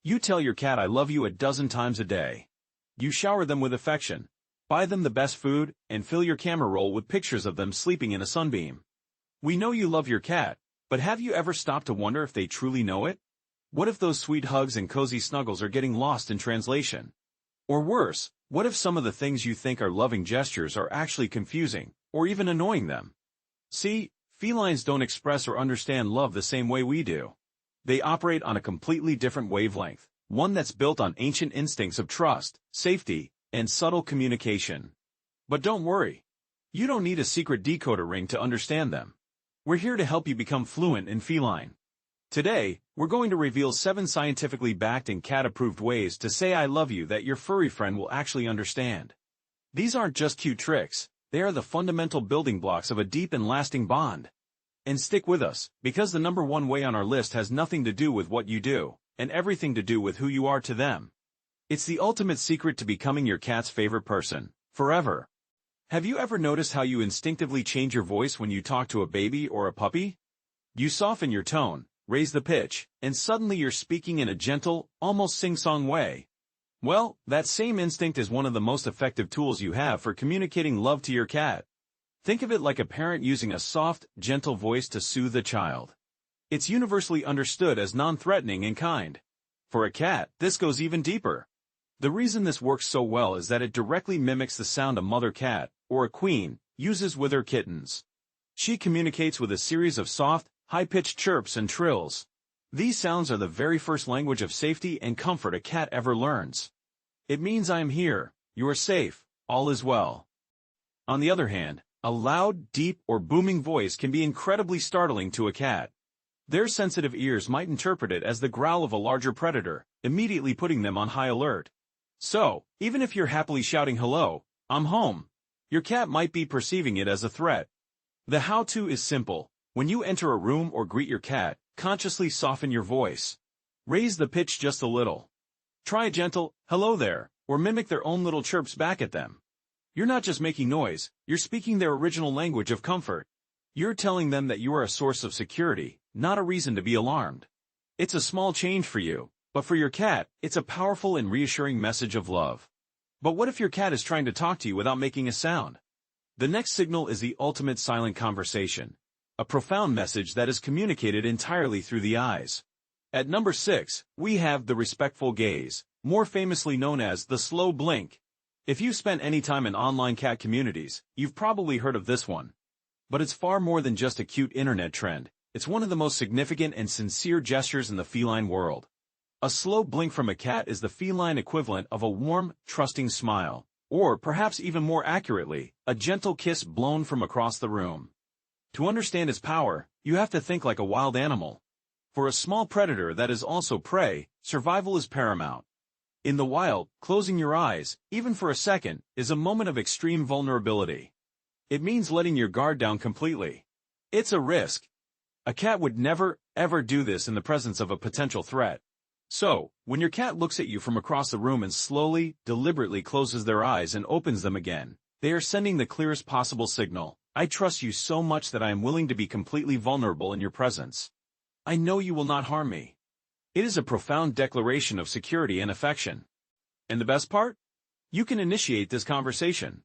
You tell your cat I love you a dozen times a day. You shower them with affection, buy them the best food, and fill your camera roll with pictures of them sleeping in a sunbeam. We know you love your cat, but have you ever stopped to wonder if they truly know it? What if those sweet hugs and cozy snuggles are getting lost in translation? Or worse, what if some of the things you think are loving gestures are actually confusing, or even annoying them? See, felines don't express or understand love the same way we do. They operate on a completely different wavelength, one that's built on ancient instincts of trust, safety, and subtle communication. But don't worry. You don't need a secret decoder ring to understand them. We're here to help you become fluent in feline. Today, we're going to reveal 7 scientifically backed and cat-approved ways to say I love you that your furry friend will actually understand. These aren't just cute tricks, they are the fundamental building blocks of a deep and lasting bond. And stick with us, because the number 1 way on our list has nothing to do with what you do, and everything to do with who you are to them. It's the ultimate secret to becoming your cat's favorite person, forever. Have you ever noticed how you instinctively change your voice when you talk to a baby or a puppy? You soften your tone, raise the pitch, and suddenly you're speaking in a gentle, almost sing-song way. Well, that same instinct is one of the most effective tools you have for communicating love to your cat. Think of it like a parent using a soft, gentle voice to soothe a child. It's universally understood as non-threatening and kind. For a cat, this goes even deeper. The reason this works so well is that it directly mimics the sound a mother cat, or a queen, uses with her kittens. She communicates with a series of soft, high-pitched chirps and trills. These sounds are the very first language of safety and comfort a cat ever learns. It means I am here, you are safe, all is well. On the other hand, a loud, deep, or booming voice can be incredibly startling to a cat. Their sensitive ears might interpret it as the growl of a larger predator, immediately putting them on high alert. So, even if you're happily shouting hello, I'm home, your cat might be perceiving it as a threat. The how-to is simple. When you enter a room or greet your cat, consciously soften your voice. Raise the pitch just a little. Try a gentle, hello there, or mimic their own little chirps back at them. You're not just making noise, you're speaking their original language of comfort. You're telling them that you are a source of security, not a reason to be alarmed. It's a small change for you, but for your cat, it's a powerful and reassuring message of love. But what if your cat is trying to talk to you without making a sound? The next signal is the ultimate silent conversation, a profound message that is communicated entirely through the eyes. At number 6, we have the respectful gaze, more famously known as the slow blink. If you've spent any time in online cat communities, you've probably heard of this one. But it's far more than just a cute internet trend. It's one of the most significant and sincere gestures in the feline world. A slow blink from a cat is the feline equivalent of a warm, trusting smile, or perhaps even more accurately, a gentle kiss blown from across the room. To understand its power, you have to think like a wild animal. For a small predator that is also prey, survival is paramount. In the wild, closing your eyes, even for a second, is a moment of extreme vulnerability. It means letting your guard down completely. It's a risk. A cat would never, ever do this in the presence of a potential threat. So, when your cat looks at you from across the room and slowly, deliberately closes their eyes and opens them again, they are sending the clearest possible signal. I trust you so much that I am willing to be completely vulnerable in your presence. I know you will not harm me. It is a profound declaration of security and affection. And the best part? You can initiate this conversation.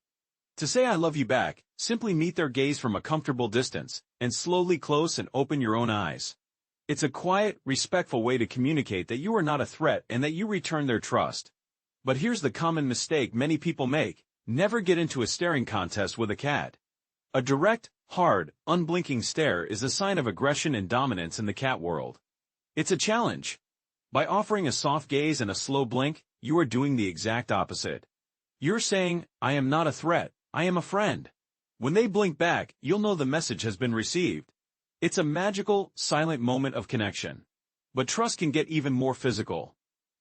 To say I love you back, simply meet their gaze from a comfortable distance, and slowly close and open your own eyes. It's a quiet, respectful way to communicate that you are not a threat and that you return their trust. But here's the common mistake many people make: never get into a staring contest with a cat. A direct, hard, unblinking stare is a sign of aggression and dominance in the cat world. It's a challenge. By offering a soft gaze and a slow blink, you are doing the exact opposite. You're saying, I am not a threat, I am a friend. When they blink back, you'll know the message has been received. It's a magical, silent moment of connection. But trust can get even more physical.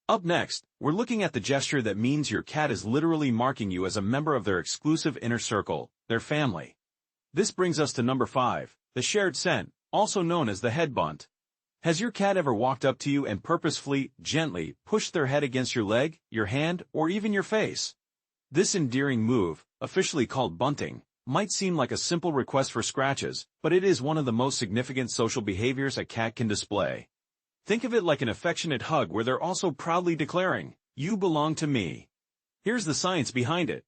Up next, we're looking at the gesture that means your cat is literally marking you as a member of their exclusive inner circle, their family. This brings us to number 5, the shared scent, also known as the head bunt. Has your cat ever walked up to you and purposefully, gently, pushed their head against your leg, your hand, or even your face? This endearing move, officially called bunting, might seem like a simple request for scratches, but it is one of the most significant social behaviors a cat can display. Think of it like an affectionate hug where they're also proudly declaring, "You belong to me." Here's the science behind it.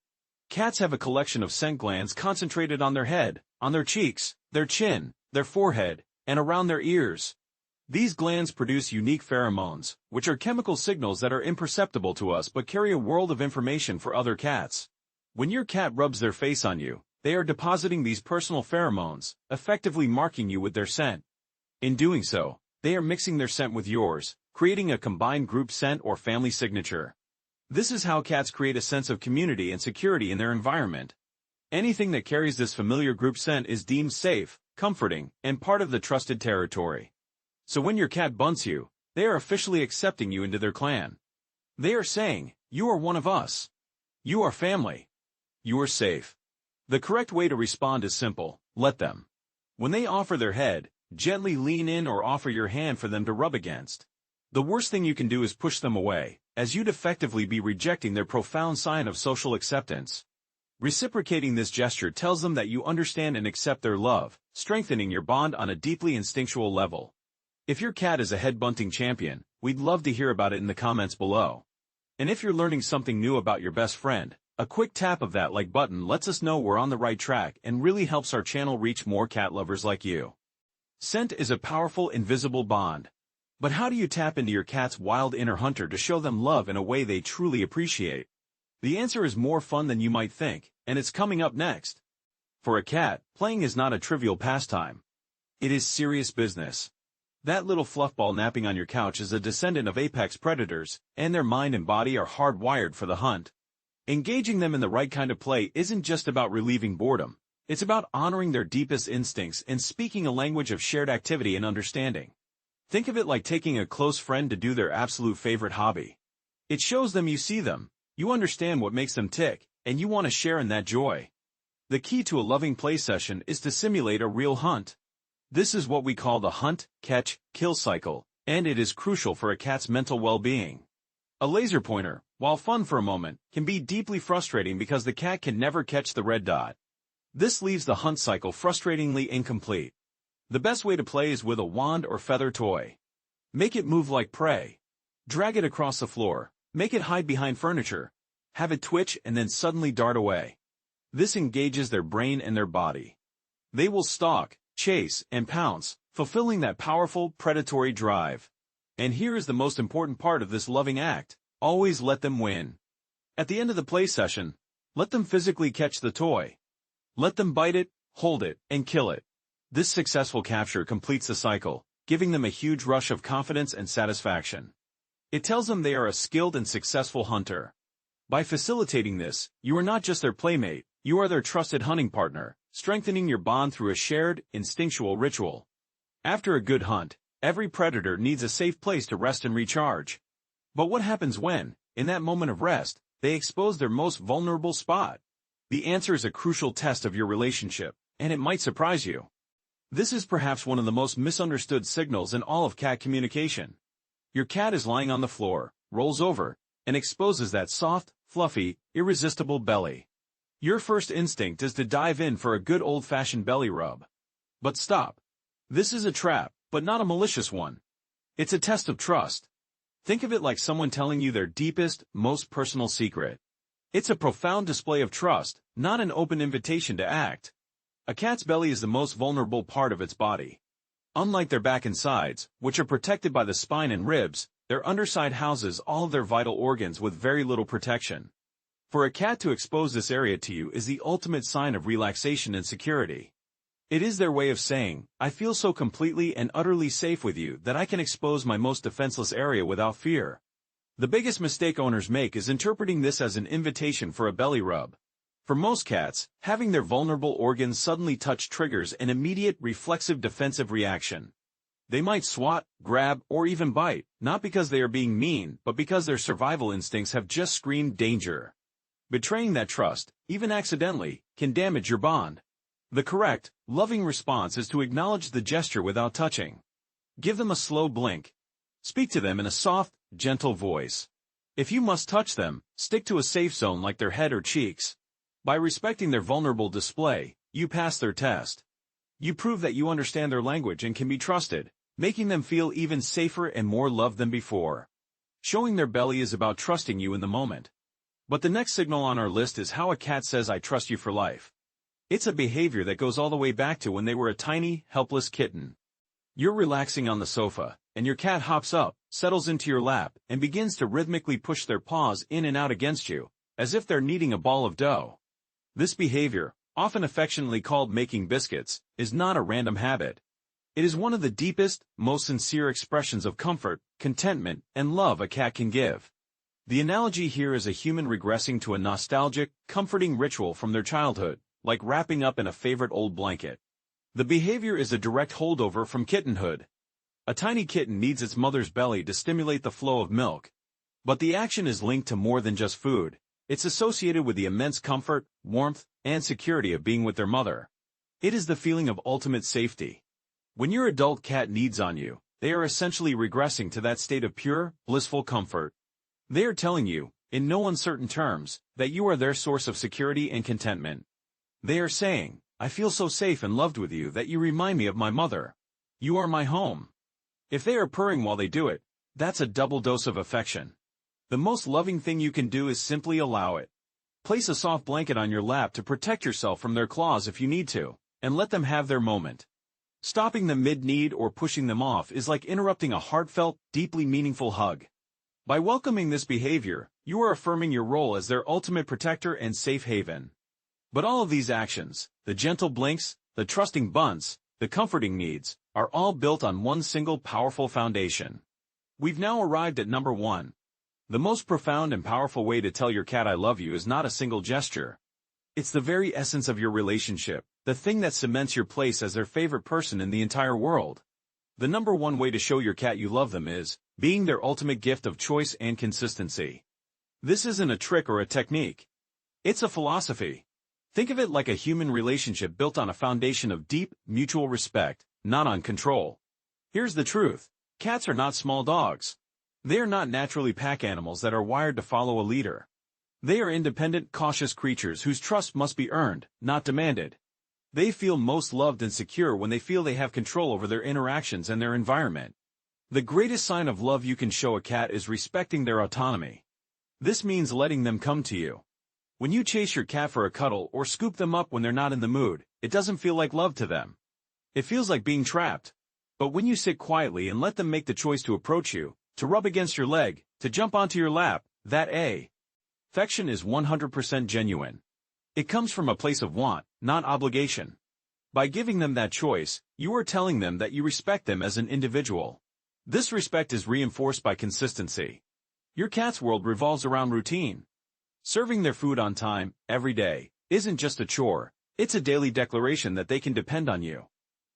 Cats have a collection of scent glands concentrated on their head, on their cheeks, their chin, their forehead, and around their ears. These glands produce unique pheromones, which are chemical signals that are imperceptible to us but carry a world of information for other cats. When your cat rubs their face on you, they are depositing these personal pheromones, effectively marking you with their scent. In doing so, they are mixing their scent with yours, creating a combined group scent or family signature. This is how cats create a sense of community and security in their environment. Anything that carries this familiar group scent is deemed safe, comforting, and part of the trusted territory. So when your cat bunts you, they are officially accepting you into their clan. They are saying, "You are one of us. You are family. You are safe." The correct way to respond is simple: let them. When they offer their head, gently lean in or offer your hand for them to rub against. The worst thing you can do is push them away, as you'd effectively be rejecting their profound sign of social acceptance. Reciprocating this gesture tells them that you understand and accept their love, strengthening your bond on a deeply instinctual level. If your cat is a head-bunting champion, we'd love to hear about it in the comments below. And if you're learning something new about your best friend, a quick tap of that like button lets us know we're on the right track and really helps our channel reach more cat lovers like you. Scent is a powerful, invisible bond. But how do you tap into your cat's wild inner hunter to show them love in a way they truly appreciate? The answer is more fun than you might think, and it's coming up next. For a cat, playing is not a trivial pastime. It is serious business. That little fluffball napping on your couch is a descendant of apex predators, and their mind and body are hardwired for the hunt. Engaging them in the right kind of play isn't just about relieving boredom. It's about honoring their deepest instincts and speaking a language of shared activity and understanding. Think of it like taking a close friend to do their absolute favorite hobby. It shows them you see them, you understand what makes them tick, and you want to share in that joy. The key to a loving play session is to simulate a real hunt. This is what we call the hunt, catch, kill cycle, and it is crucial for a cat's mental well-being. A laser pointer, while fun for a moment, can be deeply frustrating because the cat can never catch the red dot. This leaves the hunt cycle frustratingly incomplete. The best way to play is with a wand or feather toy. Make it move like prey. Drag it across the floor, make it hide behind furniture, have it twitch and then suddenly dart away. This engages their brain and their body. They will stalk, chase, and pounce, fulfilling that powerful, predatory drive. And here is the most important part of this loving act: always let them win. At the end of the play session, let them physically catch the toy. Let them bite it, hold it, and kill it. This successful capture completes the cycle, giving them a huge rush of confidence and satisfaction. It tells them they are a skilled and successful hunter. By facilitating this, you are not just their playmate, you are their trusted hunting partner, strengthening your bond through a shared, instinctual ritual. After a good hunt, every predator needs a safe place to rest and recharge. But what happens when, in that moment of rest, they expose their most vulnerable spot? The answer is a crucial test of your relationship, and it might surprise you. This is perhaps one of the most misunderstood signals in all of cat communication. Your cat is lying on the floor, rolls over, and exposes that soft, fluffy, irresistible belly. Your first instinct is to dive in for a good old-fashioned belly rub. But stop. This is a trap, but not a malicious one. It's a test of trust. Think of it like someone telling you their deepest, most personal secret. It's a profound display of trust, not an open invitation to act. A cat's belly is the most vulnerable part of its body. Unlike their back and sides, which are protected by the spine and ribs, their underside houses all of their vital organs with very little protection. For a cat to expose this area to you is the ultimate sign of relaxation and security. It is their way of saying, "I feel so completely and utterly safe with you that I can expose my most defenseless area without fear." The biggest mistake owners make is interpreting this as an invitation for a belly rub. For most cats, having their vulnerable organs suddenly touch triggers an immediate reflexive defensive reaction. They might swat, grab, or even bite, not because they are being mean, but because their survival instincts have just screamed danger. Betraying that trust, even accidentally, can damage your bond. The correct, loving response is to acknowledge the gesture without touching. Give them a slow blink. Speak to them in a soft, gentle voice. If you must touch them, stick to a safe zone like their head or cheeks. By respecting their vulnerable display, you pass their test. You prove that you understand their language and can be trusted, making them feel even safer and more loved than before. Showing their belly is about trusting you in the moment. But the next signal on our list is how a cat says I trust you for life. It's a behavior that goes all the way back to when they were a tiny, helpless kitten. You're relaxing on the sofa, and your cat hops up, settles into your lap, and begins to rhythmically push their paws in and out against you, as if they're kneading a ball of dough. This behavior, often affectionately called making biscuits, is not a random habit. It is one of the deepest, most sincere expressions of comfort, contentment, and love a cat can give. The analogy here is a human regressing to a nostalgic, comforting ritual from their childhood, like wrapping up in a favorite old blanket. The behavior is a direct holdover from kittenhood. A tiny kitten needs its mother's belly to stimulate the flow of milk. But the action is linked to more than just food. It's associated with the immense comfort, warmth, and security of being with their mother. It is the feeling of ultimate safety. When your adult cat needs on you, they are essentially regressing to that state of pure, blissful comfort. They are telling you, in no uncertain terms, that you are their source of security and contentment. They are saying, I feel so safe and loved with you that you remind me of my mother. You are my home. If they are purring while they do it, that's a double dose of affection. The most loving thing you can do is simply allow it. Place a soft blanket on your lap to protect yourself from their claws if you need to, and let them have their moment. Stopping them mid-knead or pushing them off is like interrupting a heartfelt, deeply meaningful hug. By welcoming this behavior, you are affirming your role as their ultimate protector and safe haven. But all of these actions, the gentle blinks, the trusting bunts, the comforting needs, are all built on one single powerful foundation. We've now arrived at number 1. The most profound and powerful way to tell your cat I love you is not a single gesture. It's the very essence of your relationship, the thing that cements your place as their favorite person in the entire world. The number 1 way to show your cat you love them is being their ultimate gift of choice and consistency. This isn't a trick or a technique. It's a philosophy. Think of it like a human relationship built on a foundation of deep, mutual respect, not on control. Here's the truth. Cats are not small dogs. They are not naturally pack animals that are wired to follow a leader. They are independent, cautious creatures whose trust must be earned, not demanded. They feel most loved and secure when they feel they have control over their interactions and their environment. The greatest sign of love you can show a cat is respecting their autonomy. This means letting them come to you. When you chase your cat for a cuddle or scoop them up when they're not in the mood, it doesn't feel like love to them. It feels like being trapped. But when you sit quietly and let them make the choice to approach you, to rub against your leg, to jump onto your lap, that affection is 100% genuine. It comes from a place of want, not obligation. By giving them that choice, you are telling them that you respect them as an individual. This respect is reinforced by consistency. Your cat's world revolves around routine. Serving their food on time, every day, isn't just a chore, it's a daily declaration that they can depend on you.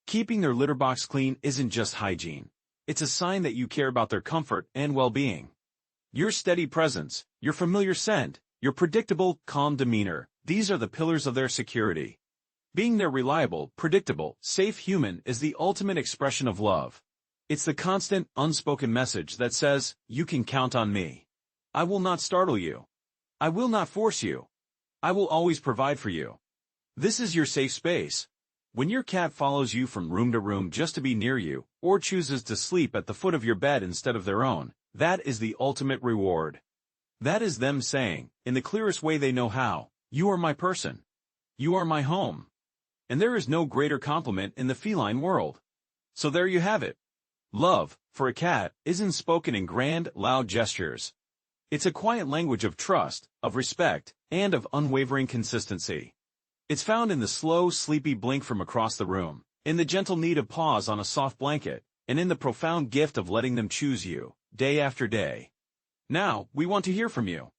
Keeping their litter box clean isn't just hygiene. It's a sign that you care about their comfort and well-being. Your steady presence, your familiar scent, your predictable, calm demeanor, these are the pillars of their security. Being their reliable, predictable, safe human is the ultimate expression of love. It's the constant, unspoken message that says, you can count on me. I will not startle you. I will not force you. I will always provide for you. This is your safe space. When your cat follows you from room to room just to be near you, or chooses to sleep at the foot of your bed instead of their own, that is the ultimate reward. That is them saying, in the clearest way they know how, you are my person. You are my home. And there is no greater compliment in the feline world. So there you have it. Love, for a cat, isn't spoken in grand, loud gestures. It's a quiet language of trust, of respect, and of unwavering consistency. It's found in the slow, sleepy blink from across the room, in the gentle knead of paws on a soft blanket, and in the profound gift of letting them choose you, day after day. Now, we want to hear from you.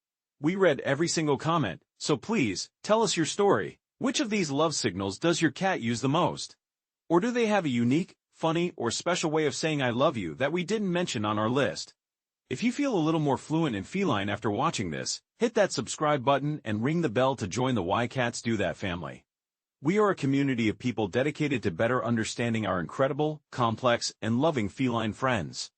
We read every single comment, so please, tell us your story. Which of these love signals does your cat use the most? Or do they have a unique, funny, or special way of saying I love you that we didn't mention on our list? If you feel a little more fluent in feline after watching this, hit that subscribe button and ring the bell to join the Why Cats Do That family. We are a community of people dedicated to better understanding our incredible, complex, and loving feline friends.